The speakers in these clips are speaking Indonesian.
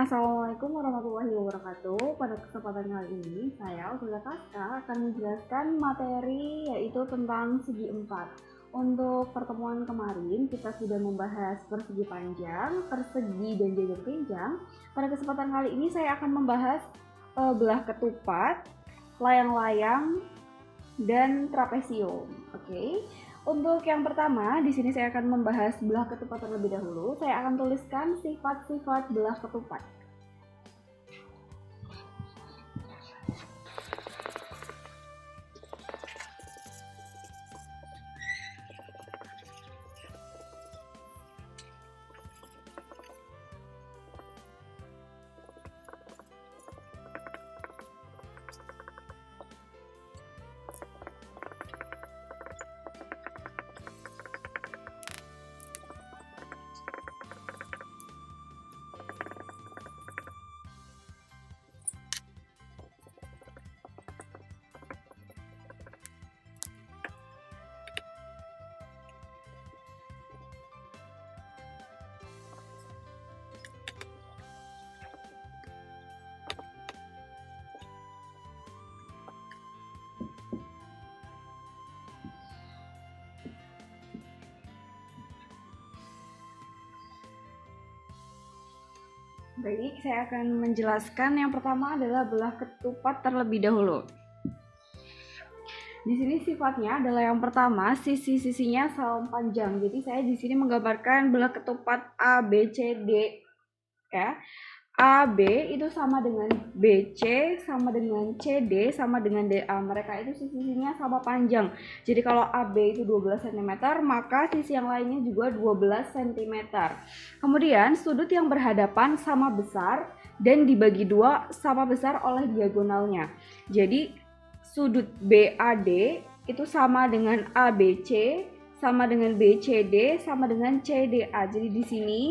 Assalamualaikum warahmatullahi wabarakatuh. Pada kesempatan kali ini, saya Usulya Kaska akan menjelaskan materi yaitu tentang segi 4. Untuk pertemuan kemarin, kita sudah membahas persegi panjang, persegi, dan jajar pinjang. Pada kesempatan kali ini, saya akan membahas belah ketupat, layang-layang, dan trapesium. Oke. Untuk yang pertama, di sini saya akan membahas belah ketupat terlebih dahulu. Saya akan tuliskan sifat-sifat belah ketupat. Baik, saya akan menjelaskan. Yang pertama adalah belah ketupat terlebih dahulu. Di sini sifatnya adalah yang pertama, sisi-sisinya sama panjang. Jadi saya di sini menggambarkan belah ketupat A, B, C, D. Ya. A, B itu sama dengan BC, sama dengan CD, sama dengan DA. Mereka itu sisi-sisinya sama panjang. Jadi kalau AB itu 12 cm, maka sisi yang lainnya juga 12 cm. Kemudian sudut yang berhadapan sama besar dan dibagi dua sama besar oleh diagonalnya. Jadi sudut BAD itu sama dengan ABC, sama dengan BCD, sama dengan CDA. Jadi di sini,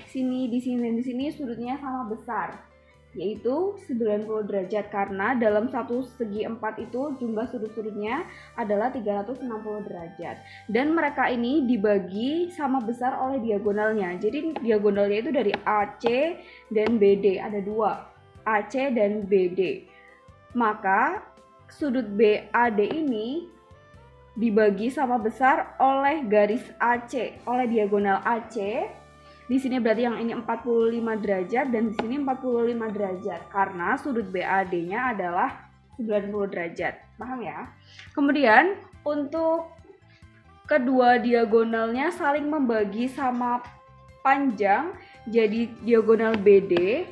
dan di sini sudutnya sama besar, yaitu 90 derajat karena dalam satu segi 4 itu jumlah sudut-sudutnya adalah 360 derajat. Dan mereka ini dibagi sama besar oleh diagonalnya. Jadi diagonalnya itu dari AC dan BD, ada dua, AC dan BD. Maka sudut BAD ini dibagi sama besar oleh garis AC, oleh diagonal AC. Di sini berarti yang ini 45 derajat dan di sini 45 derajat karena sudut BAD-nya adalah 90 derajat. Paham ya? Kemudian untuk kedua diagonalnya saling membagi sama panjang, jadi diagonal BD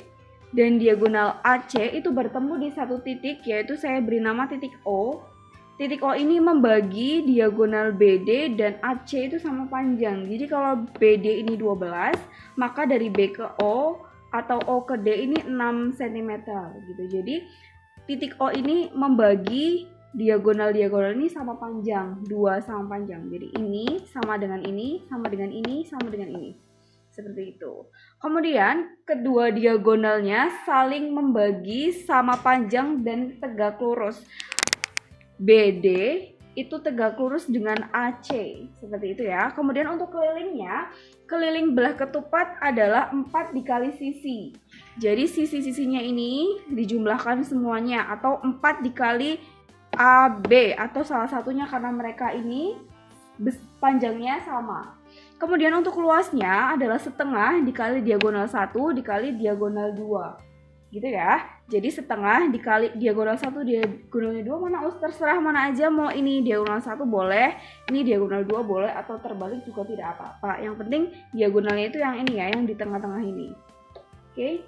dan diagonal AC itu bertemu di satu titik, yaitu saya beri nama titik O. Titik O ini membagi diagonal BD dan AC itu sama panjang. Jadi kalau BD ini 12, maka dari B ke O atau O ke D ini 6 cm gitu. Jadi titik O ini membagi diagonal-diagonal ini sama panjang, 2 sama panjang. Jadi ini sama dengan ini, sama dengan ini, sama dengan ini. Seperti itu. Kemudian kedua diagonalnya saling membagi sama panjang dan tegak lurus. BD itu tegak lurus dengan AC, seperti itu ya. Kemudian untuk kelilingnya, keliling belah ketupat adalah 4 dikali sisi. Jadi sisi-sisinya ini dijumlahkan semuanya atau 4 dikali AB atau salah satunya karena mereka ini panjangnya sama. Kemudian untuk luasnya adalah setengah dikali diagonal 1 dikali diagonal 2. Gitu ya. Jadi setengah dikali diagonal 1 diagonal 2 mana terserah mana aja, mau ini diagonal 1 boleh, ini diagonal 2 boleh atau terbalik juga tidak apa-apa. Yang penting diagonalnya itu yang ini ya, yang di tengah-tengah ini. Oke.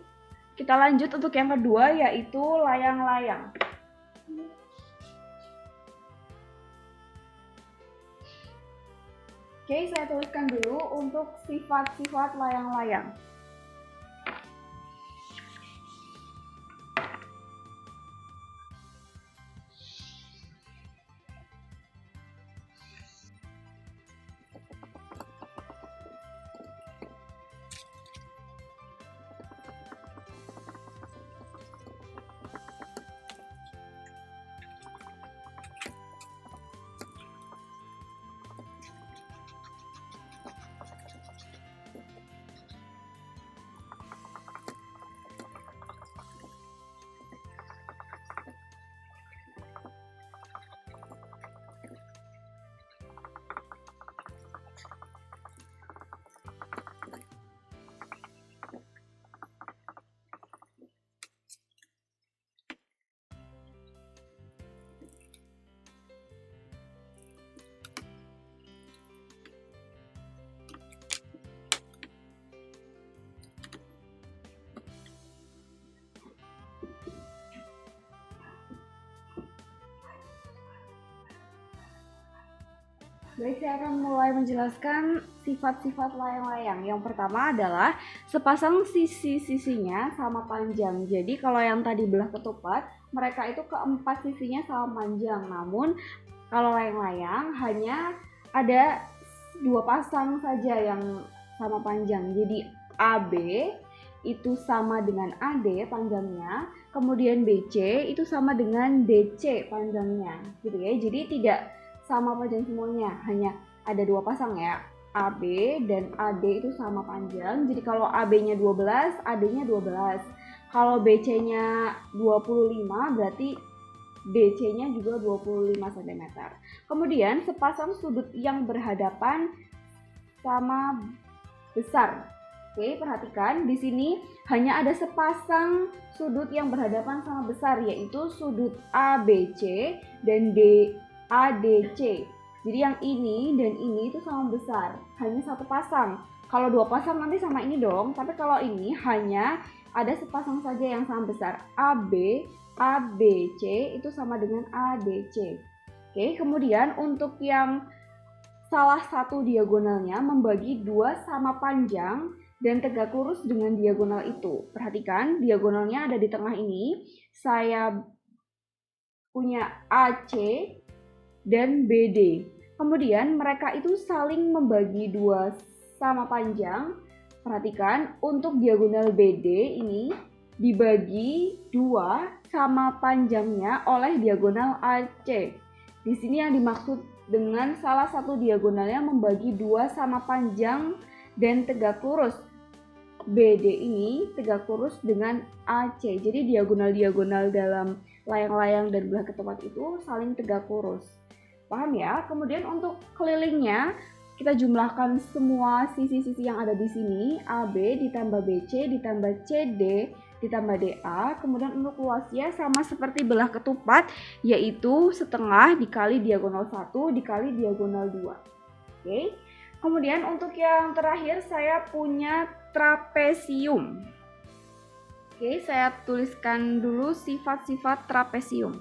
Kita lanjut untuk yang kedua yaitu layang-layang. Oke, saya tuliskan dulu untuk sifat-sifat layang-layang. Baik, saya akan mulai menjelaskan sifat-sifat layang-layang. Yang pertama adalah sepasang sisi-sisinya sama panjang. Jadi kalau yang tadi belah ketupat, mereka itu keempat sisinya sama panjang. Namun kalau layang-layang hanya ada dua pasang saja yang sama panjang. Jadi AB itu sama dengan AD panjangnya, kemudian BC itu sama dengan DC panjangnya, gitu ya. Jadi tidak sama panjang semuanya, hanya ada dua pasang ya, AB dan AD itu sama panjang. Jadi kalau AB-nya 12, AD-nya 12. Kalau BC-nya 25, berarti DC-nya juga 25 cm. Kemudian sepasang sudut yang berhadapan sama besar. Oke, perhatikan di sini hanya ada sepasang sudut yang berhadapan sama besar, yaitu sudut ABC dan ADC. Jadi yang ini dan ini itu sama besar, hanya satu pasang. Kalau dua pasang nanti sama ini dong, tapi kalau ini hanya ada sepasang saja yang sama besar. ABC itu sama dengan ADC. Oke, kemudian untuk yang salah satu diagonalnya membagi dua sama panjang dan tegak lurus dengan diagonal itu. Perhatikan, diagonalnya ada di tengah ini. Saya punya AC dan BD. Kemudian mereka itu saling membagi dua sama panjang. Perhatikan, untuk diagonal BD ini dibagi dua sama panjangnya oleh diagonal AC. Di sini yang dimaksud dengan salah satu diagonalnya membagi dua sama panjang dan tegak lurus. BD ini tegak lurus dengan AC. Jadi diagonal-diagonal dalam layang-layang dan belah ketupat itu saling tegak lurus. Paham ya? Kemudian untuk kelilingnya kita jumlahkan semua sisi-sisi yang ada di sini, AB ditambah BC ditambah CD ditambah DA. Kemudian untuk luasnya sama seperti belah ketupat, yaitu setengah dikali diagonal 1 dikali diagonal 2. Oke. Kemudian untuk yang terakhir saya punya trapesium. Oke, saya tuliskan dulu sifat-sifat trapesium.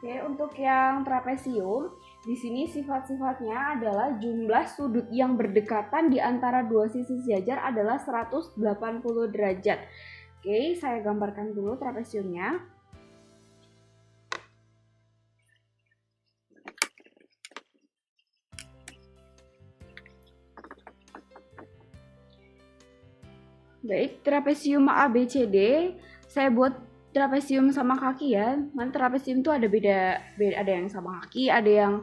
Oke, untuk yang trapesium, di sini sifat-sifatnya adalah jumlah sudut yang berdekatan di antara dua sisi sejajar adalah 180 derajat. Oke, saya gambarkan dulu trapesiumnya. Baik, trapesium ABCD saya buat trapesium sama kaki ya. Nanti trapesium itu ada beda, ada yang sama kaki, ada yang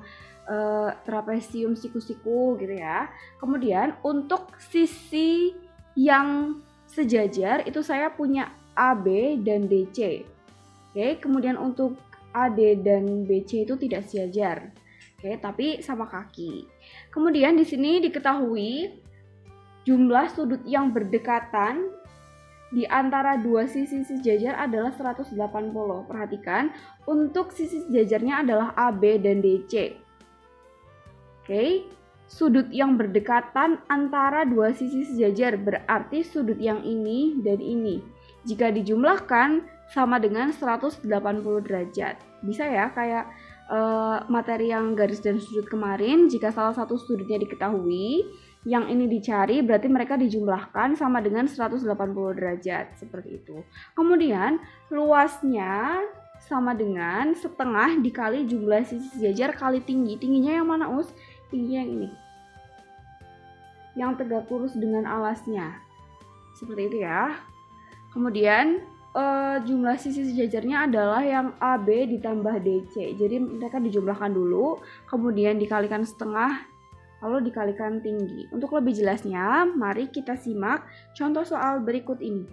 trapesium siku-siku gitu ya. Kemudian untuk sisi yang sejajar itu saya punya AB dan DC. Oke, kemudian untuk AD dan BC itu tidak sejajar. Oke, tapi sama kaki. Kemudian di sini diketahui jumlah sudut yang berdekatan di antara dua sisi sejajar adalah 180. Perhatikan, untuk sisi sejajarnya adalah AB dan DC. Oke, sudut yang berdekatan antara dua sisi sejajar berarti sudut yang ini dan ini. Jika dijumlahkan sama dengan 180 derajat. Bisa ya, kayak materi yang garis dan sudut kemarin, jika salah satu sudutnya diketahui, yang ini dicari berarti mereka dijumlahkan sama dengan 180 derajat, seperti itu. Kemudian luasnya sama dengan setengah dikali jumlah sisi sejajar kali tinggi. Tingginya yang mana, Us? Tingginya yang ini, yang tegak lurus dengan alasnya, seperti itu ya. Kemudian jumlah sisi sejajarnya adalah yang AB ditambah DC. Jadi mereka dijumlahkan dulu, kemudian dikalikan setengah, lalu dikalikan tinggi. Untuk lebih jelasnya, mari kita simak contoh soal berikut ini.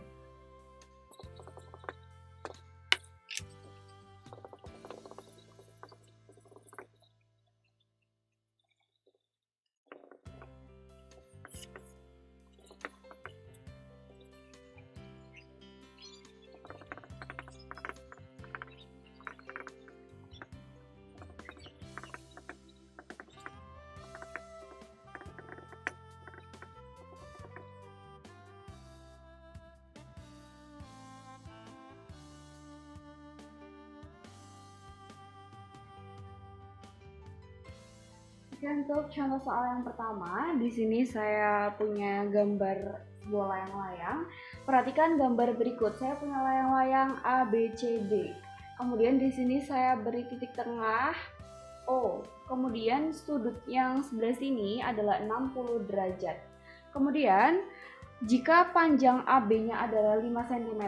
Oke, untuk contoh soal yang pertama, di sini saya punya gambar sebuah layang-layang. Perhatikan gambar berikut. Saya punya layang-layang A, B, C, D. Kemudian di sini saya beri titik tengah O. Kemudian sudut yang sebelah sini adalah 60 derajat. Kemudian jika panjang AB-nya adalah 5 cm,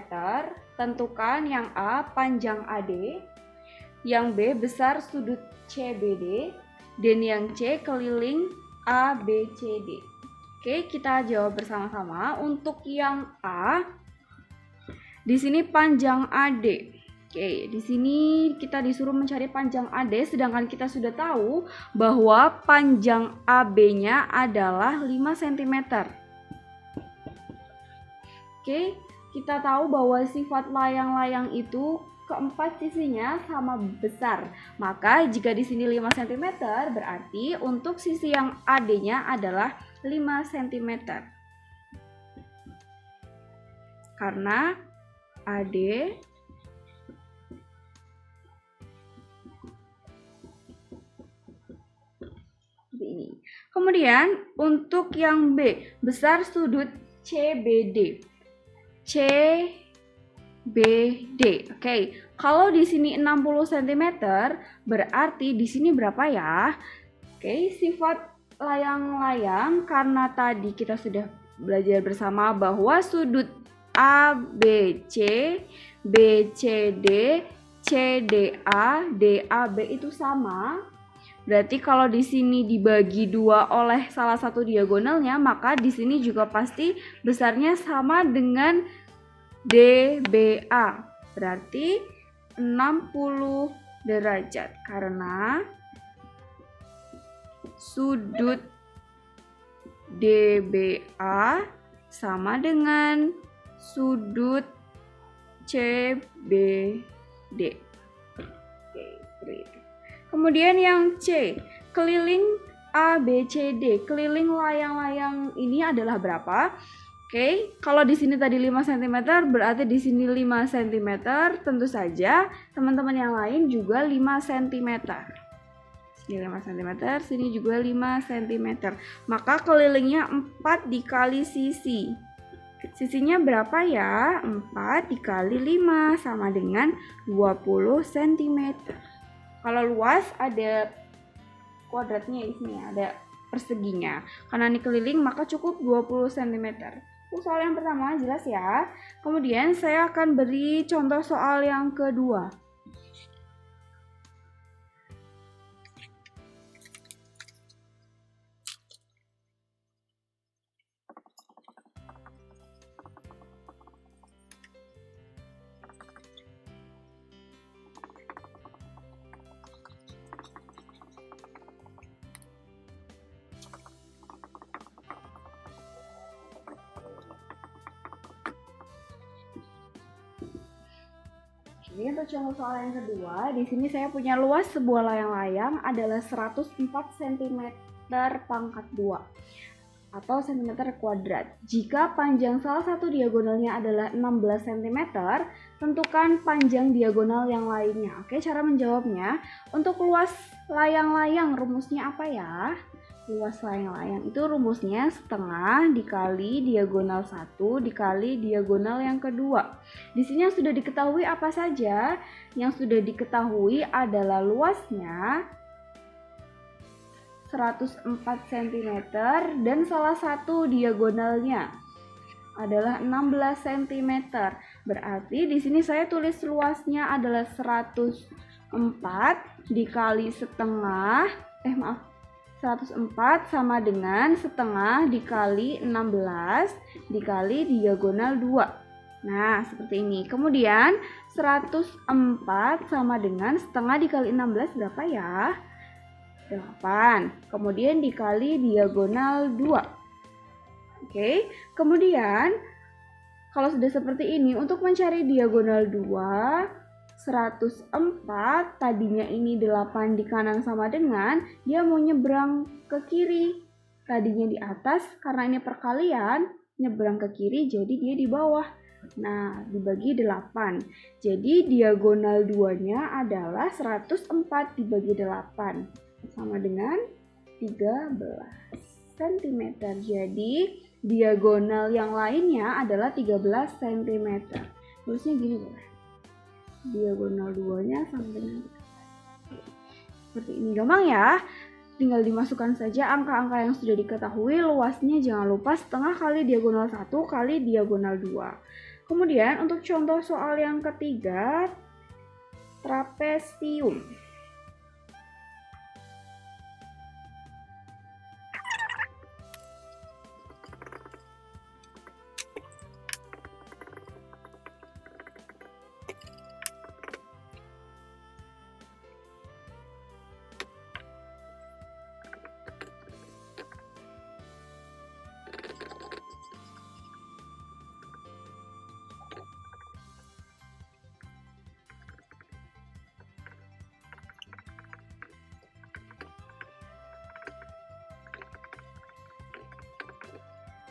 tentukan yang A panjang AD, yang B besar sudut CBD, dan yang C keliling ABCD. Oke, kita jawab bersama-sama. Untuk yang A, di sini panjang AD. Oke, di sini kita disuruh mencari panjang AD, sedangkan kita sudah tahu bahwa panjang AB-nya adalah 5 cm. Oke, kita tahu bahwa sifat layang-layang itu keempat sisinya sama besar. Maka jika di sini 5 cm, berarti untuk sisi yang AD-nya adalah 5 cm. Karena AD ini. Kemudian untuk yang B, besar sudut CBD. CBD. Oke, kalau di sini 60 cm, berarti di sini berapa ya? Oke, sifat layang-layang karena tadi kita sudah belajar bersama bahwa sudut ABC, BCD, CDA, DAB itu sama. Berarti kalau di sini dibagi dua oleh salah satu diagonalnya, maka di sini juga pasti besarnya sama dengan DBA. Berarti 60 derajat karena sudut DBA sama dengan sudut CBD. Oke, seperti itu. Kemudian yang C, keliling ABCD. Keliling layang-layang ini adalah berapa? Oke, kalau di sini tadi 5 cm, berarti di sini 5 cm. Tentu saja teman-teman yang lain juga 5 cm. Sini 5 cm, sini juga 5 cm. Maka kelilingnya 4 dikali sisi. Sisinya berapa ya? 4 dikali 5 sama dengan 20 cm. Kalau luas ada kuadratnya di sini, ada perseginya. Karena ini keliling maka cukup 20 cm. Soal yang pertama jelas ya. Kemudian saya akan beri contoh soal yang kedua. Ini untuk contoh soal yang kedua, di sini saya punya luas sebuah layang-layang adalah 104 cm pangkat 2 atau cm kuadrat. Jika panjang salah satu diagonalnya adalah 16 cm, tentukan panjang diagonal yang lainnya. Oke, cara menjawabnya, untuk luas layang-layang rumusnya apa ya? Luas layang-layang itu rumusnya setengah dikali diagonal 1 dikali diagonal yang kedua. Di sini yang sudah diketahui apa saja? Yang sudah diketahui adalah luasnya 104 cm dan salah satu diagonalnya adalah 16 cm. Berarti di sini saya tulis luasnya adalah 104 dikali setengah 104 sama dengan setengah dikali 16 dikali diagonal 2. Nah, seperti ini. Kemudian 104 sama dengan setengah dikali 16 berapa ya? 8. Kemudian dikali diagonal 2. Oke. Kemudian kalau sudah seperti ini, untuk mencari diagonal 2, 104 tadinya ini 8 di kanan sama dengan dia mau nyebrang ke kiri. Tadinya di atas, karena ini perkalian, nyebrang ke kiri jadi dia di bawah. Nah, dibagi 8. Jadi diagonal 2-nya adalah 104 dibagi 8 sama dengan 13 cm. Jadi diagonal yang lainnya adalah 13 cm. Terusnya gini boleh. Diagonal 2-nya sama dengan seperti ini. Gampang ya. Tinggal dimasukkan saja angka-angka yang sudah diketahui. Luasnya jangan lupa setengah kali diagonal 1 kali diagonal 2. Kemudian untuk contoh soal yang ketiga, trapesium.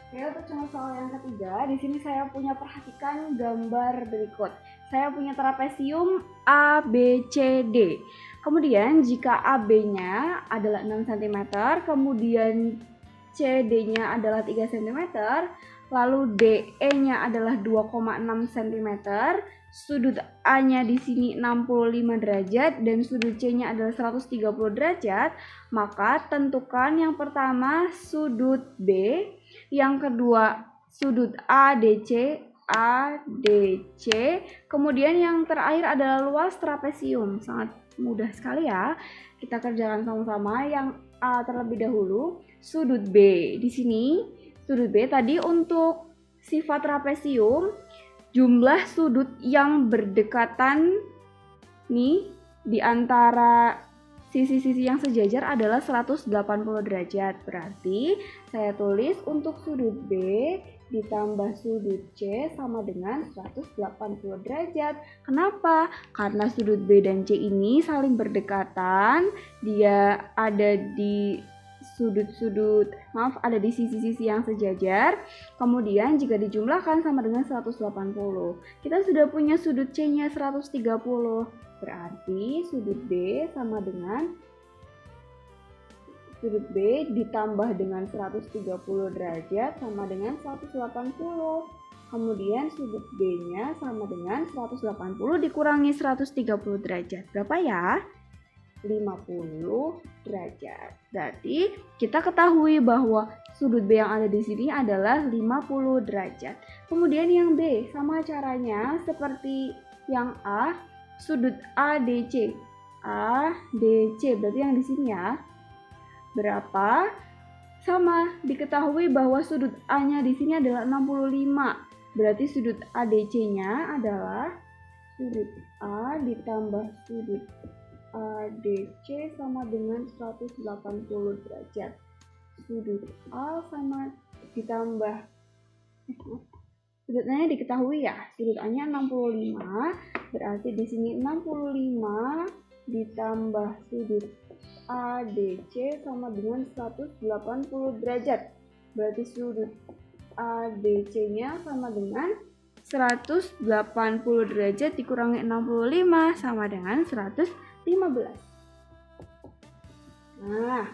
Oke, untuk contoh soal yang ketiga, di sini saya punya perhatikan gambar berikut. Saya punya trapesium ABCD. Kemudian jika AB-nya adalah 6 cm, kemudian CD-nya adalah 3 cm, lalu DE-nya adalah 2,6 cm, sudut A-nya di sini 65 derajat dan sudut C-nya adalah 130 derajat, maka tentukan yang pertama sudut B, yang kedua sudut ADC, kemudian yang terakhir adalah luas trapesium. Sangat mudah sekali ya. Kita kerjakan sama-sama. Yang A terlebih dahulu, sudut B. Di sini sudut B tadi untuk sifat trapesium, jumlah sudut yang berdekatan nih di antara sisi-sisi yang sejajar adalah 180 derajat. Berarti saya tulis untuk sudut B ditambah sudut C sama dengan 180 derajat. Kenapa? Karena sudut B dan C ini saling berdekatan. Dia ada di ada di sisi-sisi yang sejajar. Kemudian jika dijumlahkan sama dengan 180. Kita sudah punya sudut C-nya 130. Berarti sudut B sama dengan sudut B ditambah dengan 130 derajat sama dengan 180. Kemudian sudut B-nya sama dengan 180 dikurangi 130 derajat. Berapa ya? 50 derajat. Berarti kita ketahui bahwa sudut B yang ada di sini adalah 50 derajat. Kemudian yang B sama caranya seperti yang A, sudut ADC. ADC berarti yang di sini ya. Berapa? Sama, diketahui bahwa sudut A-nya di sini adalah 65. Berarti sudut ADC-nya adalah sudut A ditambah sudut ADC sama dengan 180 derajat. Sudut A sama ditambah sudut A-nya diketahui ya. Sudut A-nya 65, berarti di sini 65 ditambah sudut ADC sama dengan 180 derajat. Berarti sudut ADC-nya sama dengan 180 derajat dikurangi 65 sama dengan 115. Nah,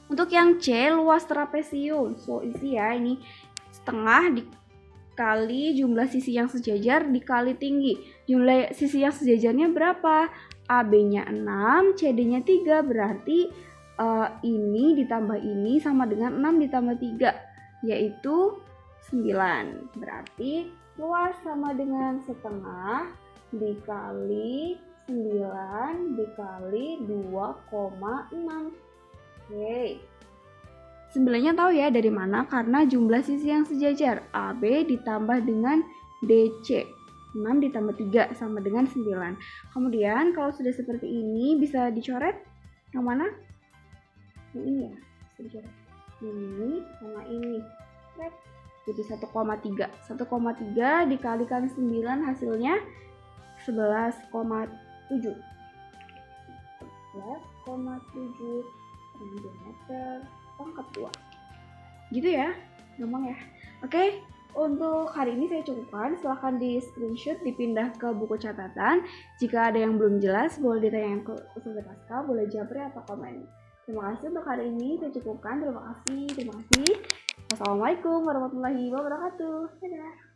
untuk yang C, luas trapesium. So isi ya, ini setengah dikali jumlah sisi yang sejajar dikali tinggi. Jumlah sisi yang sejajarnya berapa? AB-nya 6, CD-nya 3, berarti ini ditambah ini sama dengan 6 ditambah 3, yaitu 9. Berarti luas sama dengan setengah dikali 9 dikali 2,6. Oke. 9-nya tahu ya dari mana? Karena jumlah sisi yang sejajar. AB ditambah dengan DC. 6 ditambah 3 sama dengan 9. Kemudian kalau sudah seperti ini bisa dicoret yang mana? Yang ini ya, bisa dicoret. Ini sama ini. Jadi 1,3. 1,3 dikalikan 9 hasilnya 11,7. 11,7 cm pangkat 2. Gitu ya, gampang ya. Oke. Untuk hari ini saya cukupkan, silahkan di screenshot, dipindah ke buku catatan. Jika ada yang belum jelas, boleh ditanyakan ke Ustazah Pascal, boleh japri atau komen. Terima kasih untuk hari ini, saya cukupkan. Terima kasih. Wassalamualaikum warahmatullahi wabarakatuh. Dadah.